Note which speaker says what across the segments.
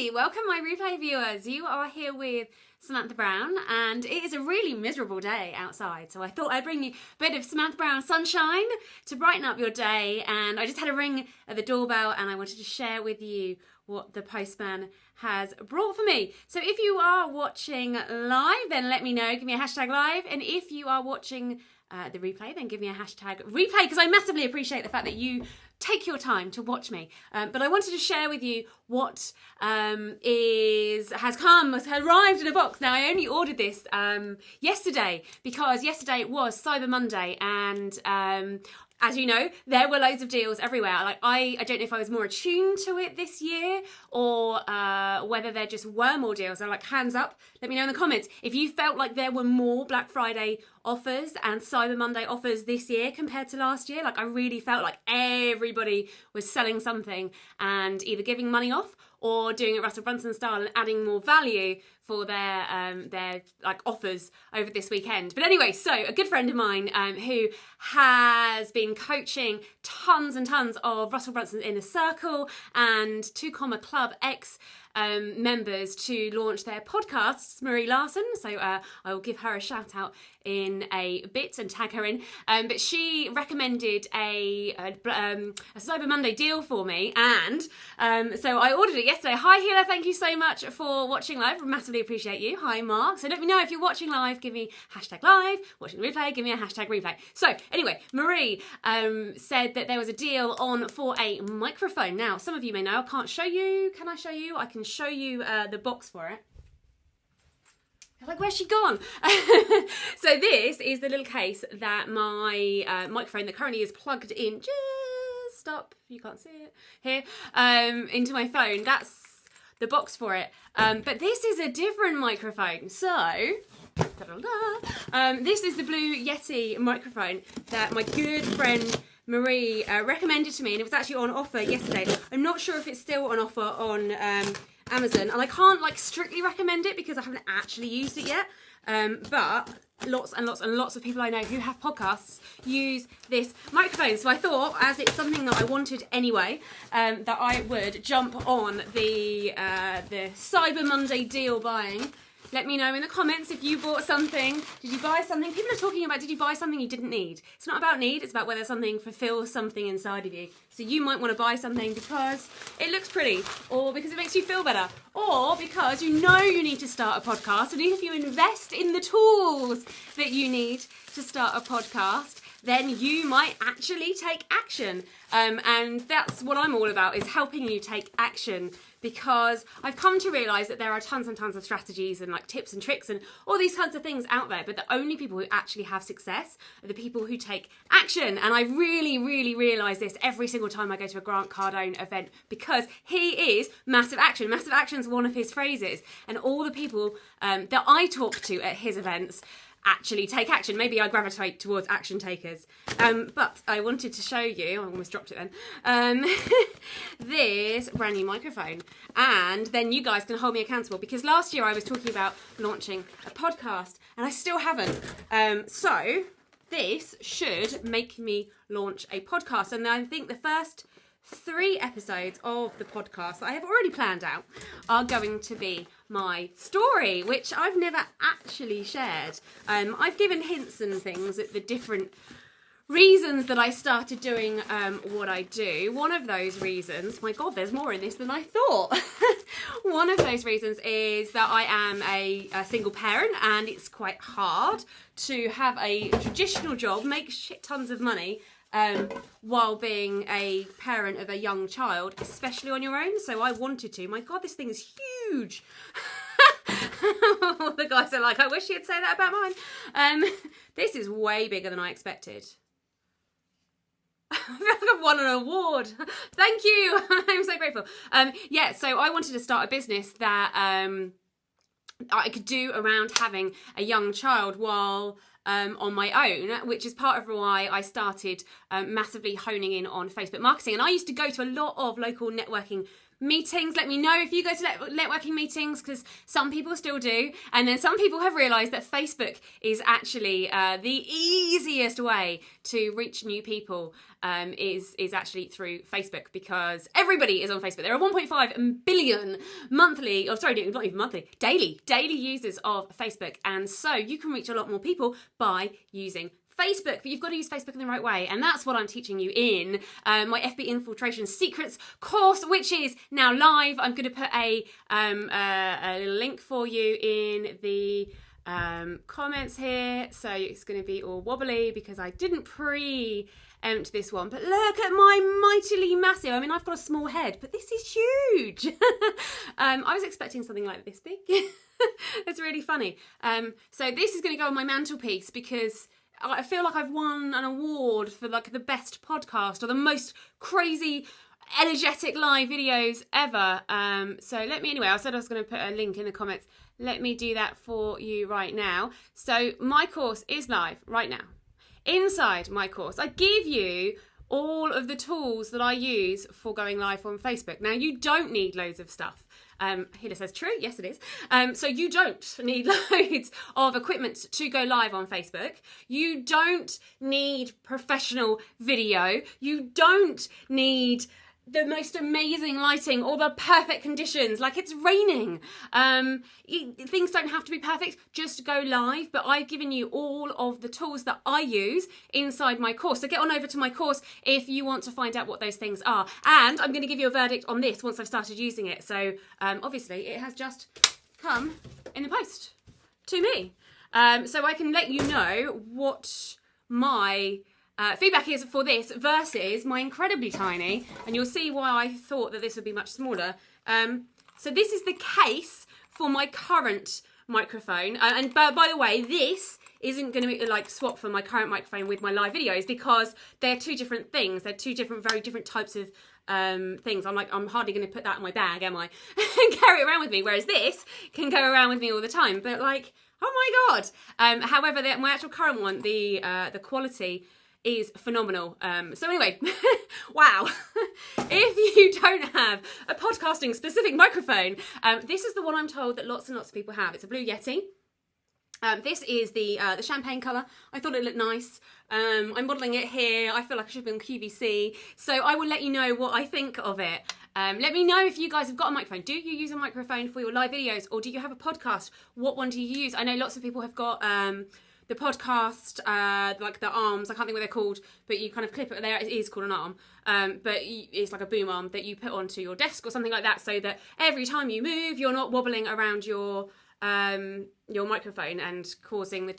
Speaker 1: Hi, welcome my replay viewers. You are here with Samantha Brown and it is a really miserable day outside, so I thought I'd bring you a bit of Samantha Brown sunshine to brighten up your day. And I just had a ring at the doorbell and I wanted to share with you what the postman has brought for me. So if you are watching live, then let me know, give me a hashtag live, and if you are watching the replay, then give me a hashtag replay, because I massively appreciate the fact that you take your time to watch me. But I wanted to share with you what has arrived in a box. Now, I only ordered this yesterday because yesterday was Cyber Monday, and as you know, there were loads of deals everywhere. Like I don't know if I was more attuned to it this year or whether there just were more deals. So like, hands up, let me know in the comments if you felt like there were more Black Friday offers and Cyber Monday offers this year compared to last year. Like I really felt like everybody was selling something and either giving money off or doing it Russell Brunson style and adding more value for their like offers over this weekend. But anyway, so a good friend of mine who has been coaching tons and tons of Russell Brunson's Inner Circle and 2 Club X members to launch their podcasts, Marie Larson. So I will give her a shout out in a bit and tag her in. But she recommended a Cyber Monday deal for me, and so I ordered it yesterday. Hi Hila, thank you so much for watching live. Massively appreciate you. Hi Mark. So let me know if you're watching live. Give me hashtag live. Watching the replay. Give me a hashtag replay. So anyway, Marie said that there was a deal on for a microphone. Now, some of you may know. I can't show you. Can I show you? I can show you the box for it. Like, where's she gone? So this is the little case that my microphone that currently is plugged in just up, you can't see it here, into my phone. That's the box for it. But this is a different microphone. So, this is the blue Yeti microphone that my good friend Marie recommended to me, and it was actually on offer yesterday. I'm not sure if it's still on offer on Amazon, and I can't like strictly recommend it because I haven't actually used it yet, but lots and lots and lots of people I know who have podcasts use this microphone. So I thought, as it's something that I wanted anyway, that I would jump on the Cyber Monday deal buying. Let me know in the comments if you bought something. Did you buy something? People are talking about, did you buy something you didn't need? It's not about need, it's about whether something fulfills something inside of you. So you might want to buy something because it looks pretty, or because it makes you feel better, or because you know you need to start a podcast, and if you invest in the tools that you need to start a podcast, then you might actually take action. And that's what I'm all about, is helping you take action, because I've come to realise that there are tons and tons of strategies and like tips and tricks and all these kinds of things out there, but the only people who actually have success are the people who take action. And I really, really realise this every single time I go to a Grant Cardone event, because he is massive action. Massive action is one of his phrases, and all the people that I talk to at his events actually take action. Maybe I gravitate towards action takers. But I wanted to show you, I almost dropped it then, this brand new microphone. And then you guys can hold me accountable, because last year I was talking about launching a podcast and I still haven't. So this should make me launch a podcast. And I think the first 3 episodes of the podcast that I have already planned out are going to be my story, which I've never actually shared. I've given hints and things at the different reasons that I started doing what I do. One of those reasons, my God, there's more in this than I thought. One of those reasons is that I am a single parent, and it's quite hard to have a traditional job, make shit tons of money, while being a parent of a young child, especially on your own. So I wanted to. My God, this thing is huge. The guys are like, I wish you'd say that about mine. This is way bigger than I expected. I feel like I've won an award. Thank you. I'm so grateful. Yeah, so I wanted to start a business that I could do around having a young child while on my own, which is part of why I started massively honing in on Facebook marketing. And I used to go to a lot of local networking meetings. Let me know if you go to networking meetings, because some people still do. And then some people have realised that Facebook is actually the easiest way to reach new people, is actually through Facebook, because everybody is on Facebook. There are 1.5 billion daily users of Facebook. And so you can reach a lot more people by using Facebook, but you've got to use Facebook in the right way, and that's what I'm teaching you in my FB Infiltration Secrets course, which is now live. I'm going to put a little link for you in the comments here, so it's going to be all wobbly because I didn't preempt this one, but look at my mightily massive, I mean, I've got a small head, but this is huge. I was expecting something like this big. It's really funny. So this is going to go on my mantelpiece, because I feel like I've won an award for like the best podcast or the most crazy, energetic live videos ever. So anyway, I said I was going to put a link in the comments. Let me do that for you right now. So my course is live right now. Inside my course, I give you all of the tools that I use for going live on Facebook. Now, you don't need loads of stuff. Hila says true. Yes, it is. So you don't need loads of equipment to go live on Facebook. You don't need professional video. You don't need the most amazing lighting or the perfect conditions, like it's raining. Things don't have to be perfect, just go live. But I've given you all of the tools that I use inside my course. So get on over to my course if you want to find out what those things are. And I'm going to give you a verdict on this once I've started using it. So obviously it has just come in the post to me. So I can let you know what my feedback is for this versus my incredibly tiny, and you'll see why I thought that this would be much smaller. So this is the case for my current microphone, and by the way, this isn't going to be like swap for my current microphone with my live videos, because they're two different things. They're two very different types of things. I'm hardly going to put that in my bag, am I? And carry it around with me, whereas this can go around with me all the time. But like, oh my god! However, my actual current one, the quality is phenomenal. So anyway, wow. If you don't have a podcasting specific microphone, this is the one I'm told that lots and lots of people have. It's a blue Yeti. This is the champagne colour. I thought it looked nice. I'm modelling it here. I feel like I should be on QVC. So I will let you know what I think of it. Let me know if you guys have got a microphone. Do you use a microphone for your live videos, or do you have a podcast? What one do you use? I know lots of people have got the podcast, like the arms, I can't think what they're called, but you kind of clip it there. It is called an arm, but it's like a boom arm that you put onto your desk or something like that, so that every time you move, you're not wobbling around your microphone and causing the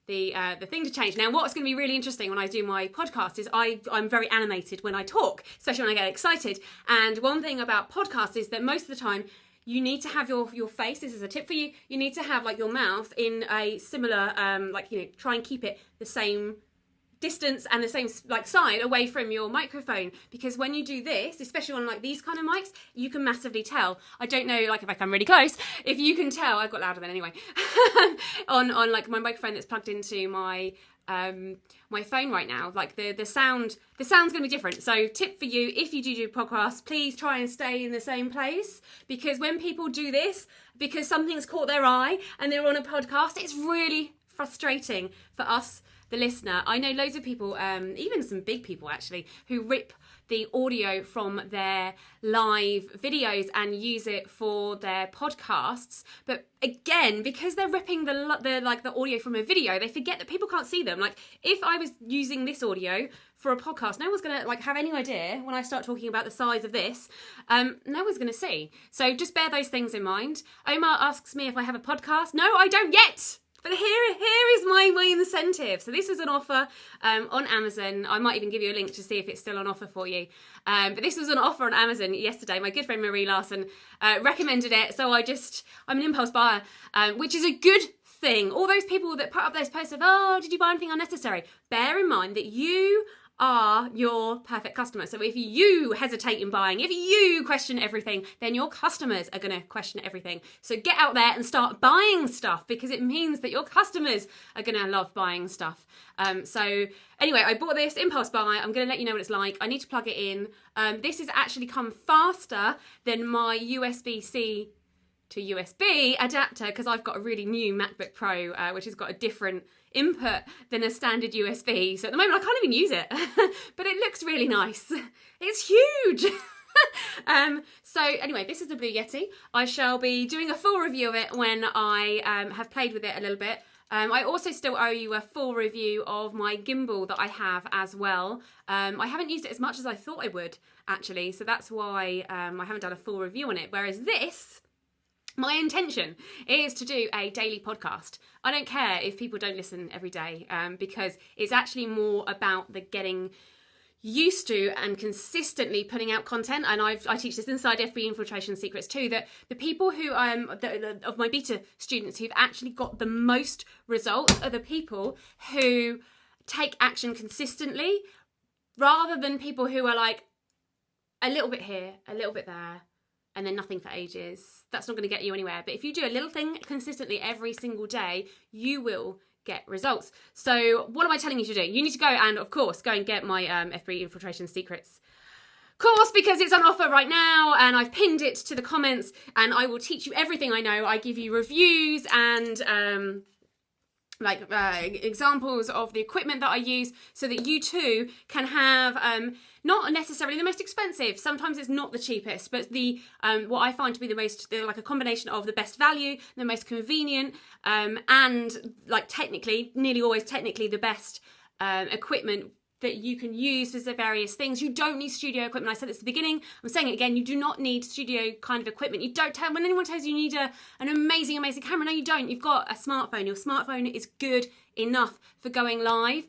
Speaker 1: thing to change. Now, what's going to be really interesting when I do my podcast is I'm very animated when I talk, especially when I get excited. And one thing about podcasts is that most of the time, you need to have your face, this is a tip for you, you need to have like your mouth in a similar, try and keep it the same distance and the same like side away from your microphone, because when you do this, especially on like these kind of mics, you can massively tell. I don't know, like if I come really close, if you can tell, I've got louder then anyway, on like my microphone that's plugged into my my phone right now, like the sound's going to be different. So tip for you, if you do podcasts, please try and stay in the same place, because when people do this, because something's caught their eye and they're on a podcast, it's really frustrating for us, the listener. I know loads of people, even some big people actually, who rip the audio from their live videos and use it for their podcasts. But again, because they're ripping the audio from a video, they forget that people can't see them. Like if I was using this audio for a podcast, no one's gonna like have any idea when I start talking about the size of this. No one's gonna see. So just bear those things in mind. Omar asks me if I have a podcast. No, I don't yet. But here is my incentive. So this was an offer on Amazon. I might even give you a link to see if it's still on offer for you. But this was an offer on Amazon yesterday. My good friend Marie Larson recommended it. So I'm an impulse buyer, which is a good thing. All those people that put up those posts of, oh, did you buy anything unnecessary? Bear in mind that you are your perfect customers. So if you hesitate in buying, if you question everything, then your customers are going to question everything. So get out there and start buying stuff, because it means that your customers are going to love buying stuff. So anyway, I bought this impulse buy. I'm going to let you know what it's like. I need to plug it in. This has actually come faster than my USB-C to USB adapter, because I've got a really new MacBook Pro, which has got a different input than a standard USB. So at the moment I can't even use it, but it looks really nice. It's huge. So anyway, this is the Blue Yeti. I shall be doing a full review of it when I have played with it a little bit. I also still owe you a full review of my gimbal that I have as well. I haven't used it as much as I thought I would, actually, so that's why I haven't done a full review on it. Whereas this, my intention is to do a daily podcast. I don't care if people don't listen every day, because it's actually more about the getting used to and consistently putting out content. And I teach this inside FB Infiltration Secrets too, that the people who of my beta students who've actually got the most results are the people who take action consistently, rather than people who are like a little bit here, a little bit there, and then nothing for ages. That's not going to get you anywhere. But if you do a little thing consistently every single day, you will get results. So what am I telling you to do? You need to go and, of course, go and get my FB Infiltration Secrets course, because it's on offer right now, and I've pinned it to the comments, and I will teach you everything I know. I give you reviews and examples of the equipment that I use, so that you too can have not necessarily the most expensive, sometimes it's not the cheapest, but the what I find to be like a combination of the best value, the most convenient, and like nearly always technically the best equipment that you can use for the various things. You don't need studio equipment. I said this at the beginning, I'm saying it again, you do not need studio kind of equipment. You don't when anyone tells you you need an amazing camera, no you don't. You've got a smartphone. Your smartphone is good enough for going live.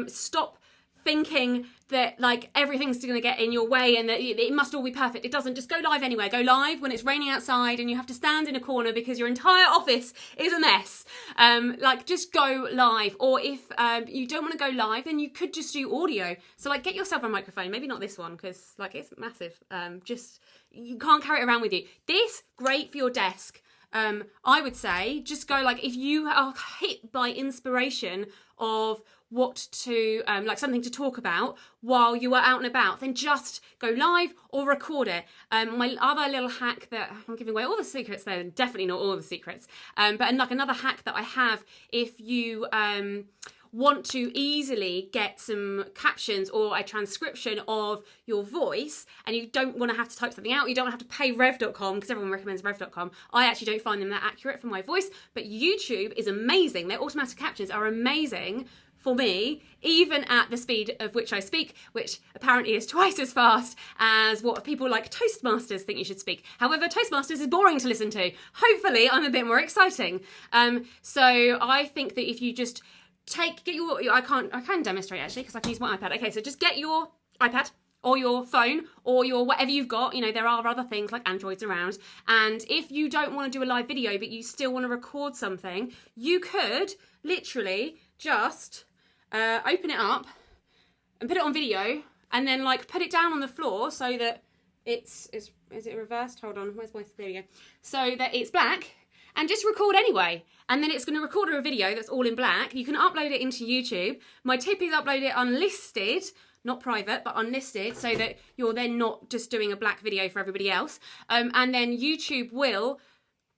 Speaker 1: Stop thinking that like everything's going to get in your way and that it must all be perfect. It doesn't. Just go live anywhere. Go live when it's raining outside and you have to stand in a corner because your entire office is a mess. Like just go live. Or if you don't want to go live, then you could just do audio. So like get yourself a microphone. Maybe not this one because like it's massive. Just you can't carry it around with you. This great for your desk. I would say just go like if you are hit by inspiration of what to like something to talk about while you are out and about, then just go live or record it. My other little hack that I'm giving away all the secrets there, definitely not all the secrets, but like another hack that I have, if you want to easily get some captions or a transcription of your voice and you don't want to have to type something out, you don't have to pay rev.com because everyone recommends rev.com. I actually don't find them that accurate for my voice, but YouTube is amazing. Their automatic captions are amazing for me, even at the speed of which I speak, which apparently is twice as fast as what people like Toastmasters think you should speak. However, Toastmasters is boring to listen to. Hopefully, I'm a bit more exciting. So I think that if you just get your I can demonstrate actually because I can use my iPad. Okay, so just get your iPad or your phone or your whatever you've got. You know, there are other things like Androids around. And if you don't want to do a live video, but you still want to record something, you could literally just open it up and put it on video and then like put it down on the floor so that is it reversed? Hold on, where's my, there we go. So that it's black and just record anyway. And then it's going to record a video that's all in black. You can upload it into YouTube. My tip is upload it unlisted, not private, but unlisted, so that you're then not just doing a black video for everybody else. And then YouTube will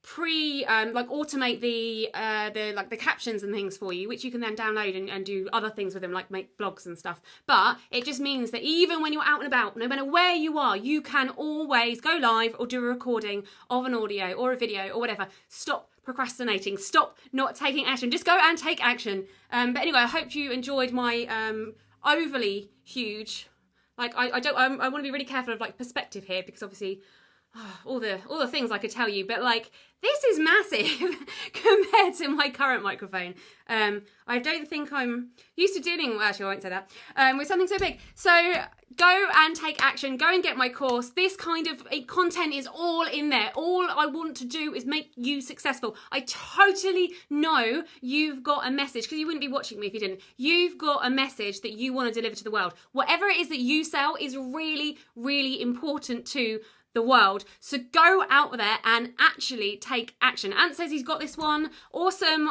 Speaker 1: automate the captions and things for you, which you can then download and do other things with them, like make blogs and stuff. But it just means that even when you're out and about, no matter where you are, you can always go live or do a recording of an audio or a video or whatever. Stop procrastinating. Stop not taking action. Just go and take action. But anyway, I hope you enjoyed my overly huge. Like I want to be really careful of like perspective here because obviously all the things I could tell you, but like, this is massive compared to my current microphone. I don't think I'm used to dealing, well, actually I won't say that, with something so big. So go and take action, go and get my course. This kind of content is all in there. All I want to do is make you successful. I totally know you've got a message, because you wouldn't be watching me if you didn't. You've got a message that you want to deliver to the world. Whatever it is that you sell is really, really important to the world. So go out there and actually take action. Ant says he's got this one. Awesome.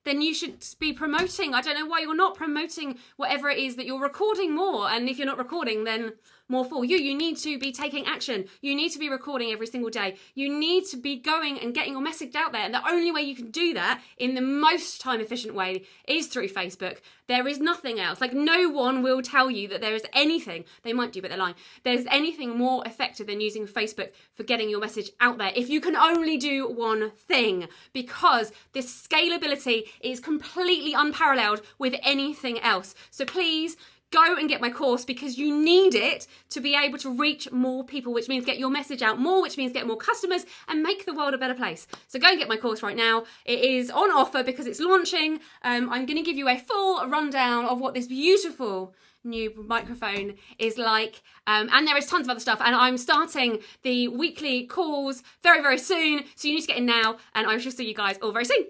Speaker 1: Then you should be promoting. I don't know why you're not promoting whatever it is that you're recording more. And if you're not recording, then more for you. You need to be taking action. You need to be recording every single day. You need to be going and getting your message out there. And the only way you can do that in the most time efficient way is through Facebook. There is nothing else. Like, no one will tell you that there is anything, they might do, but they're lying, there's anything more effective than using Facebook for getting your message out there if you can only do one thing, because this scalability is completely unparalleled with anything else. So please go and get my course, because you need it to be able to reach more people, which means get your message out more, which means get more customers and make the world a better place. So go and get my course right now. It is on offer because it's launching. I'm going to give you a full rundown of what this beautiful new microphone is like, and there is tons of other stuff, and I'm starting the weekly calls very, very soon, so you need to get in now, and I shall see you guys all very soon.